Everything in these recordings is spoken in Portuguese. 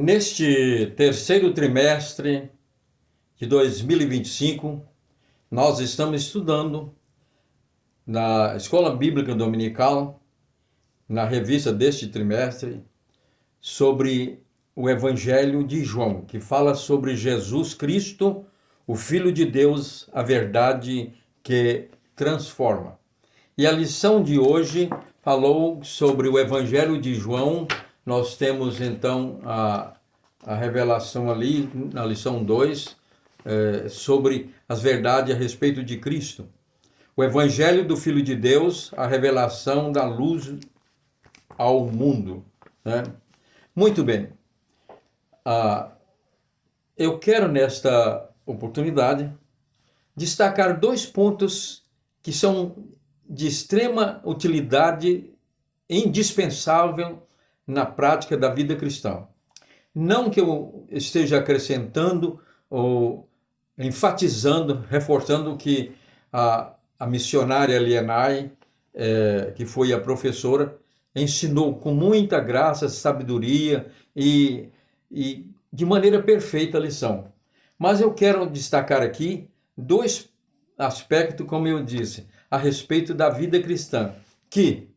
Neste terceiro trimestre de 2025, nós estamos estudando na Escola Bíblica Dominical, na revista deste trimestre, sobre o Evangelho de João, que fala sobre Jesus Cristo, o Filho de Deus, a verdade que transforma. E a lição de hoje falou sobre o Evangelho de João. Nós temos então a revelação ali, na lição 2, sobre as verdades a respeito de Cristo. O Evangelho do Filho de Deus, a revelação da luz ao mundo, né? Muito bem. Eu quero nesta oportunidade destacar dois pontos que são de extrema utilidade, indispensável na prática da vida cristã. Não que eu esteja acrescentando ou enfatizando, reforçando que a missionária Lienay, que foi a professora, ensinou com muita graça, sabedoria e de maneira perfeita a lição. Mas eu quero destacar aqui dois aspectos, como eu disse, a respeito da vida cristã, que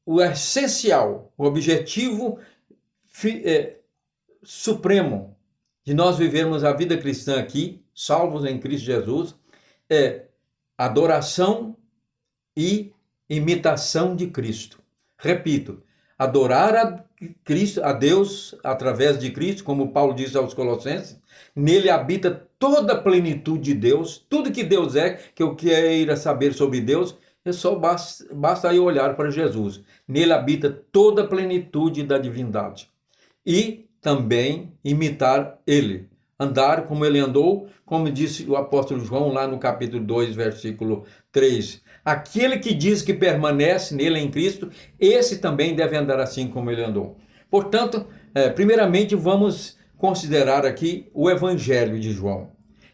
o essencial, o objetivo supremo de nós vivermos a vida cristã aqui, salvos em Cristo Jesus, é adoração e imitação de Cristo. Repito, adorar a Cristo, a Deus através de Cristo, como Paulo diz aos Colossenses, nele habita toda a plenitude de Deus, tudo que Deus é, que eu queira saber sobre Deus, só basta aí olhar para Jesus. Nele habita toda a plenitude da divindade. E também imitar ele, andar como ele andou, como disse o apóstolo João lá no capítulo 2, versículo 3. Aquele que diz que permanece nele em Cristo, esse também deve andar assim como ele andou. Portanto, primeiramente vamos considerar aqui o Evangelho de João.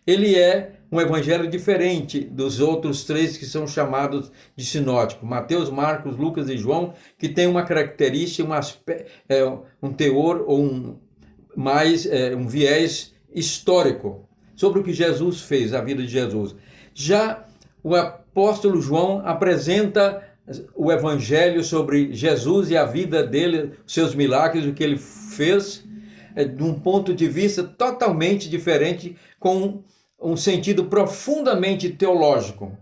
Ele é um evangelho diferente dos outros três que são chamados de sinóticos, Mateus, Marcos, Lucas e João, que tem uma característica, um teor ou um viés histórico sobre o que Jesus fez, a vida de Jesus. Já o apóstolo João apresenta o evangelho sobre Jesus e a vida dele, seus milagres, o que ele fez, de um ponto de vista totalmente diferente, com um sentido profundamente teológico.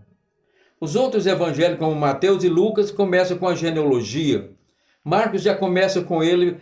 Os outros evangelhos, como Mateus e Lucas, começam com a genealogia. Marcos já começa com ele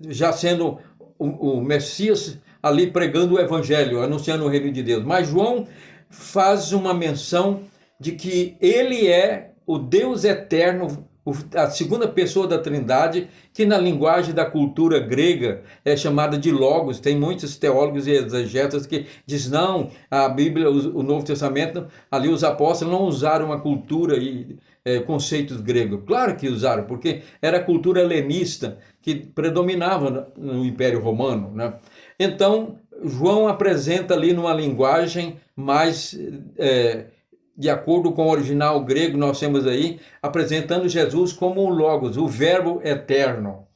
já sendo o Messias ali pregando o evangelho, anunciando o reino de Deus. Mas João faz uma menção de que ele é o Deus eterno, a segunda pessoa da Trindade, que na linguagem da cultura grega é chamada de Logos. Tem muitos teólogos e exegetas que dizem, não, a Bíblia, o Novo Testamento, ali os apóstolos não usaram a cultura e conceitos gregos. Claro que usaram, porque era a cultura helenista que predominava no Império Romano, né? Então, João apresenta ali numa linguagem mais de acordo com o original grego, nós temos aí, apresentando Jesus como o Logos, o Verbo eterno.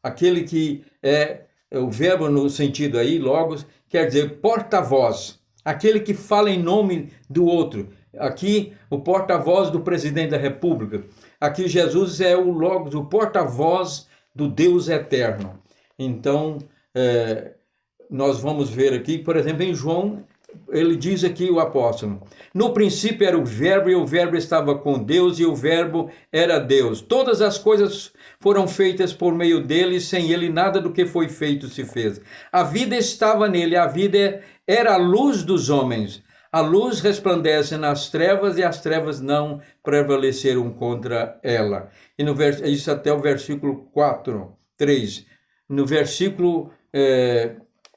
Aquele que é o verbo no sentido aí, Logos, quer dizer porta-voz. Aquele que fala em nome do outro. Aqui, o porta-voz do presidente da República. Aqui, Jesus é o Logos, o porta-voz do Deus eterno. Então, nós vamos ver aqui, por exemplo, em João, ele diz aqui, o apóstolo, no princípio era o verbo, e o verbo estava com Deus, e o verbo era Deus. Todas as coisas foram feitas por meio dele, e sem ele nada do que foi feito se fez. A vida estava nele, a vida era a luz dos homens. A luz resplandece nas trevas, e as trevas não prevaleceram contra ela. E isso até o versículo 3. No versículo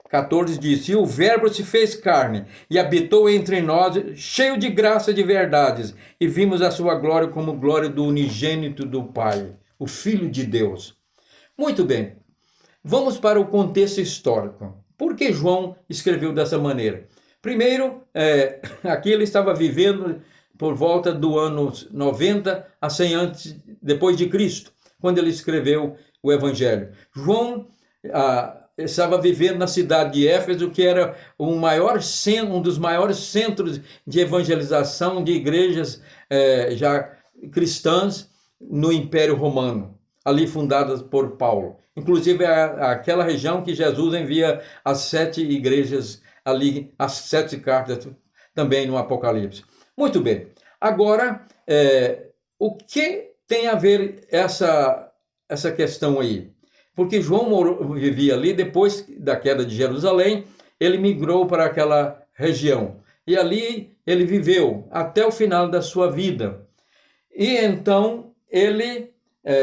14 diz, e o verbo se fez carne e habitou entre nós, cheio de graça e de verdades, e vimos a sua glória como glória do unigênito do Pai, o Filho de Deus. Muito bem, vamos para o contexto histórico. Por que João escreveu dessa maneira? Primeiro, aqui ele estava vivendo por volta do ano 90 a 100 antes, depois de Cristo, quando ele escreveu o Evangelho. João estava vivendo na cidade de Éfeso, que era um dos maiores centros de evangelização de igrejas já cristãs no Império Romano, ali fundadas por Paulo. Inclusive aquela região que Jesus envia as 7 igrejas ali, as 7 cartas também no Apocalipse. Muito bem. Agora, o que tem a ver essa questão aí? Porque João vivia ali, depois da queda de Jerusalém, ele migrou para aquela região. E ali ele viveu até o final da sua vida. E então ele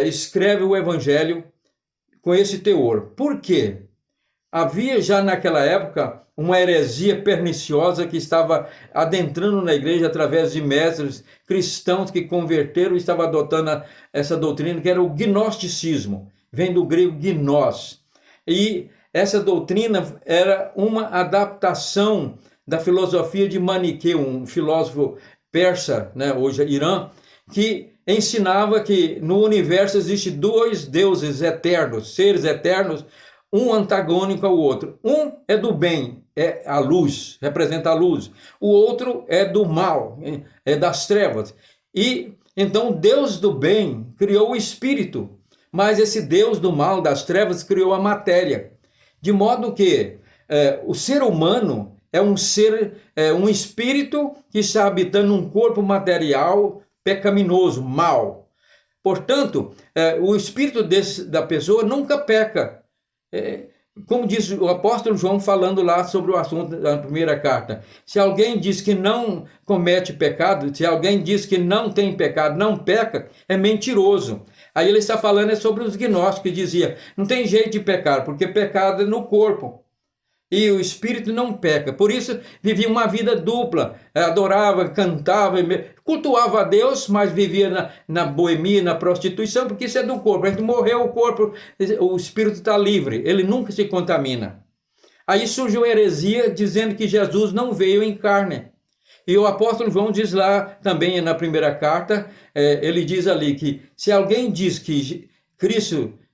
escreve o Evangelho com esse teor. Por quê? Havia já naquela época uma heresia perniciosa que estava adentrando na igreja através de mestres cristãos que converteram e estavam adotando essa doutrina, que era o gnosticismo, vem do grego gnós. E essa doutrina era uma adaptação da filosofia de Maniqueu, um filósofo persa, né, hoje Irã, que ensinava que no universo existe 2 deuses eternos, seres eternos, um antagônico ao outro. Um é do bem, é a luz, representa a luz. O outro é do mal, é das trevas. E então Deus do bem criou o espírito, mas esse Deus do mal, das trevas, criou a matéria. De modo que o ser humano é um ser, um espírito que está habitando um corpo material pecaminoso, mal. Portanto, o espírito da pessoa nunca peca. Como diz o apóstolo João falando lá sobre o assunto da primeira carta, se alguém diz que não comete pecado, se alguém diz que não tem pecado, não peca, é mentiroso. Aí ele está falando sobre os gnósticos, que dizia, não tem jeito de pecar, porque pecado é no corpo. E o espírito não peca. Por isso, vivia uma vida dupla. Adorava, cantava, cultuava a Deus, mas vivia na boemia, na prostituição, porque isso é do corpo. A gente morreu, o corpo, o espírito está livre. Ele nunca se contamina. Aí surgiu a heresia dizendo que Jesus não veio em carne. E o apóstolo João diz lá, também na primeira carta, ele diz ali que se alguém diz que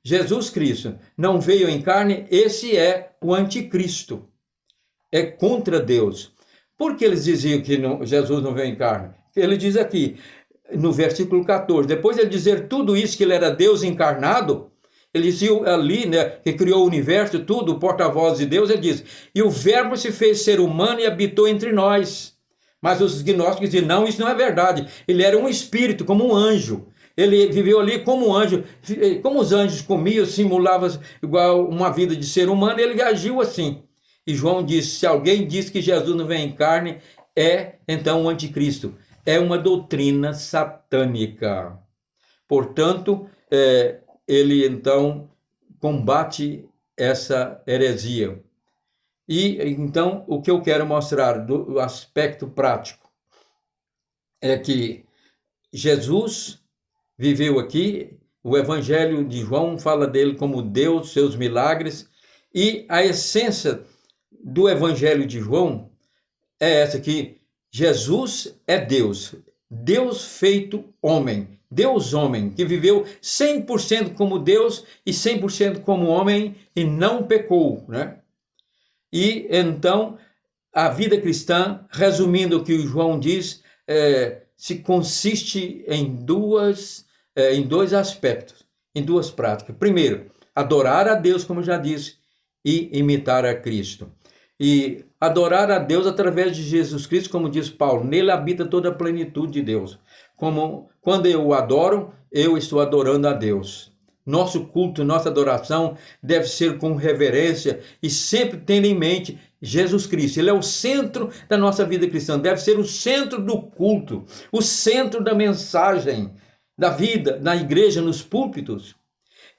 Jesus Cristo não veio em carne, esse é o anticristo. É contra Deus. Por que eles diziam que Jesus não veio em carne? Ele diz aqui, no versículo 14, depois de ele dizer tudo isso, que ele era Deus encarnado, ele dizia ali, né, que criou o universo, tudo, o porta-voz de Deus, ele diz, e o verbo se fez ser humano e habitou entre nós. Mas os gnósticos diziam, não, isso não é verdade. Ele era um espírito, como um anjo. Ele viveu ali como um anjo, como os anjos comiam, simulava igual uma vida de ser humano, ele agiu assim. E João disse, se alguém diz que Jesus não vem em carne, é então o anticristo. É uma doutrina satânica. Portanto, ele então combate essa heresia. E então o que eu quero mostrar do aspecto prático é que Jesus viveu aqui, o Evangelho de João fala dele como Deus, seus milagres, e a essência do Evangelho de João é essa, que Jesus é Deus, Deus feito homem, Deus homem, que viveu 100% como Deus e 100% como homem e não pecou, né? E então a vida cristã, resumindo o que o João diz, se consiste em dois aspectos, em 2 práticas. Primeiro, adorar a Deus, como eu já disse, e imitar a Cristo. E adorar a Deus através de Jesus Cristo, como diz Paulo, nele habita toda a plenitude de Deus. Como quando eu o adoro, eu estou adorando a Deus. Nosso culto, nossa adoração deve ser com reverência e sempre tendo em mente Jesus Cristo. Ele é o centro da nossa vida cristã, deve ser o centro do culto, o centro da mensagem, da vida, na igreja, nos púlpitos.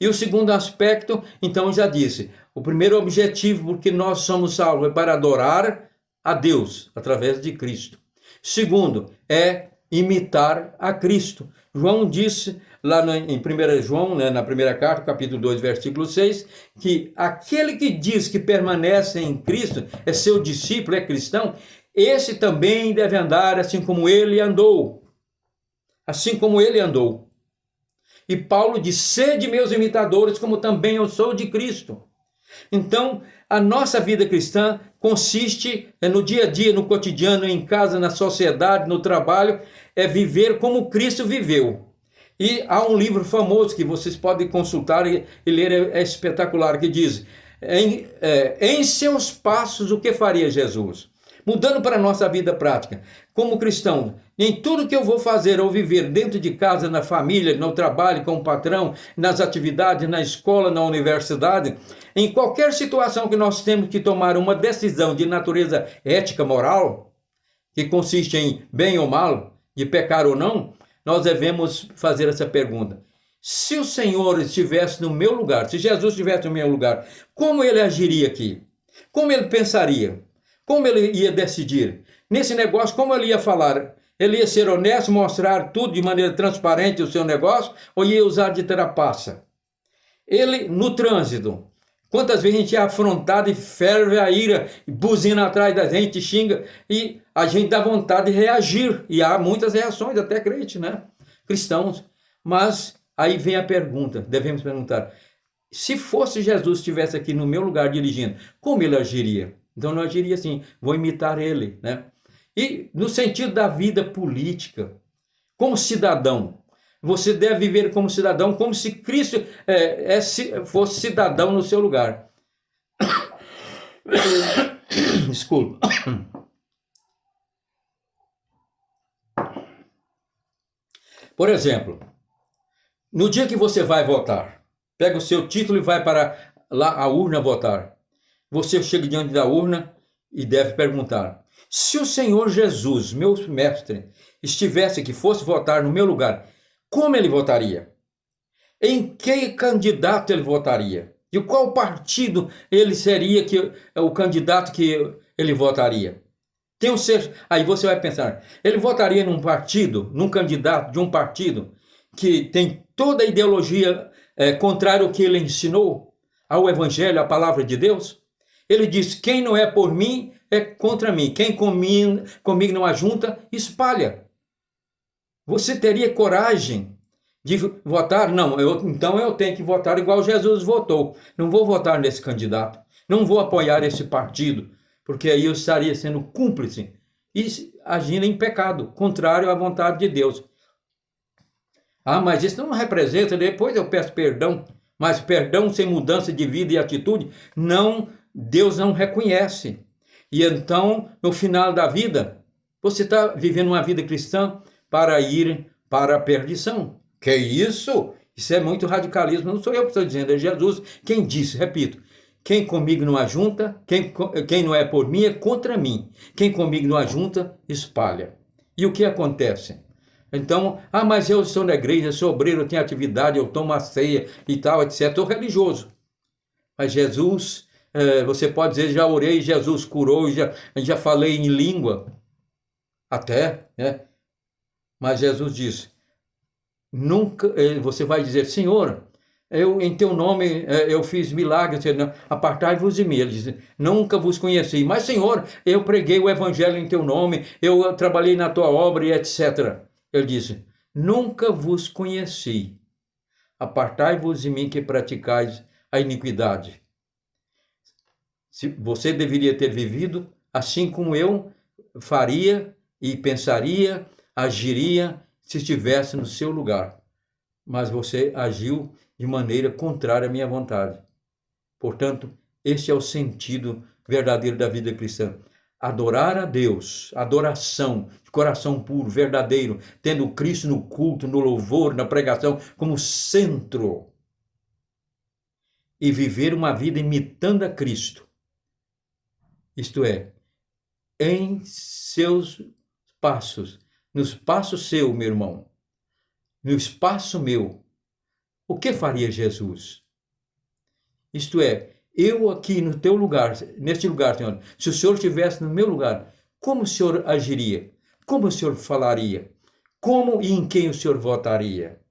E o segundo aspecto, então, já disse, o primeiro objetivo, porque nós somos salvos, é para adorar a Deus, através de Cristo. Segundo, é imitar a Cristo. João disse, lá em 1 João, né, na primeira carta, capítulo 2, versículo 6, que aquele que diz que permanece em Cristo, é seu discípulo, é cristão, esse também deve andar assim como ele andou. Assim como ele andou. E Paulo diz, sede meus imitadores, como também eu sou de Cristo. Então, a nossa vida cristã consiste no dia a dia, no cotidiano, em casa, na sociedade, no trabalho, é viver como Cristo viveu. E há um livro famoso que vocês podem consultar e ler, é espetacular, que diz: em seus passos, o que faria Jesus? Mudando para a nossa vida prática, como cristão, em tudo que eu vou fazer ou viver dentro de casa, na família, no trabalho, com o patrão, nas atividades, na escola, na universidade, em qualquer situação que nós temos que tomar uma decisão de natureza ética, moral, que consiste em bem ou mal, de pecar ou não, nós devemos fazer essa pergunta: se o Senhor estivesse no meu lugar, se Jesus estivesse no meu lugar, como ele agiria aqui? Como ele pensaria? Como ele ia decidir? Nesse negócio, como ele ia falar? Ele ia ser honesto, mostrar tudo de maneira transparente o seu negócio, ou ia usar de trapaça? Ele, no trânsito, quantas vezes a gente é afrontado e ferve a ira, buzina atrás da gente, xinga, e a gente dá vontade de reagir. E há muitas reações, até crente, né? Cristãos. Mas aí vem a pergunta, devemos perguntar: se fosse Jesus estivesse aqui no meu lugar dirigindo, como ele agiria? Então não agiria assim, vou imitar ele, né? E no sentido da vida política, como cidadão, você deve viver como cidadão, como se Cristo fosse cidadão no seu lugar. Desculpa. Por exemplo, no dia que você vai votar, pega o seu título e vai para lá a urna votar. Você chega diante da urna e deve perguntar: se o Senhor Jesus, meu mestre, estivesse aqui, fosse votar no meu lugar, como ele votaria? Em que candidato ele votaria? De qual partido ele seria o candidato que ele votaria? Aí você vai pensar: ele votaria num partido, num candidato de um partido que tem toda a ideologia contrária ao que ele ensinou, ao Evangelho, à palavra de Deus? Ele diz: quem não é por mim é contra mim. Quem comigo não ajunta, espalha. Você teria coragem de votar? Não, então eu tenho que votar igual Jesus votou. Não vou votar nesse candidato. Não vou apoiar esse partido, porque aí eu estaria sendo cúmplice e agindo em pecado, contrário à vontade de Deus. Ah, mas isso não representa, depois eu peço perdão, mas perdão sem mudança de vida e atitude, não, Deus não reconhece. E então, no final da vida, você está vivendo uma vida cristã para ir para a perdição. Que isso? Isso é muito radicalismo, não sou eu que estou dizendo, é Jesus quem disse, repito: quem comigo não ajunta, quem não é por mim é contra mim. Quem comigo não ajunta, espalha. E o que acontece? Então, mas eu sou na igreja, sou obreiro, eu tenho atividade, eu tomo a ceia e tal, etc. Estou religioso. Mas Jesus, você pode dizer: já orei, Jesus curou, já falei em língua. Até, né? Mas Jesus diz: nunca, você vai dizer: Senhor, em teu nome eu fiz milagres, apartai-vos de mim. Ele diz: nunca vos conheci. Mas, Senhor, eu preguei o evangelho em teu nome, eu trabalhei na tua obra e etc. Ele disse: nunca vos conheci. Apartai-vos de mim que praticais a iniquidade. Você deveria ter vivido assim como eu faria e pensaria, agiria se estivesse no seu lugar. Mas você agiu de maneira contrária à minha vontade. Portanto, este é o sentido verdadeiro da vida cristã. Adorar a Deus, adoração de coração puro, verdadeiro, tendo Cristo no culto, no louvor, na pregação como centro. E viver uma vida imitando a Cristo. Isto é, em seus passos, nos passos seu, meu irmão, no espaço meu, o que faria Jesus? Isto é, eu aqui no teu lugar, neste lugar, Senhor, se o Senhor estivesse no meu lugar, como o Senhor agiria? Como o Senhor falaria? Como e em quem o Senhor votaria?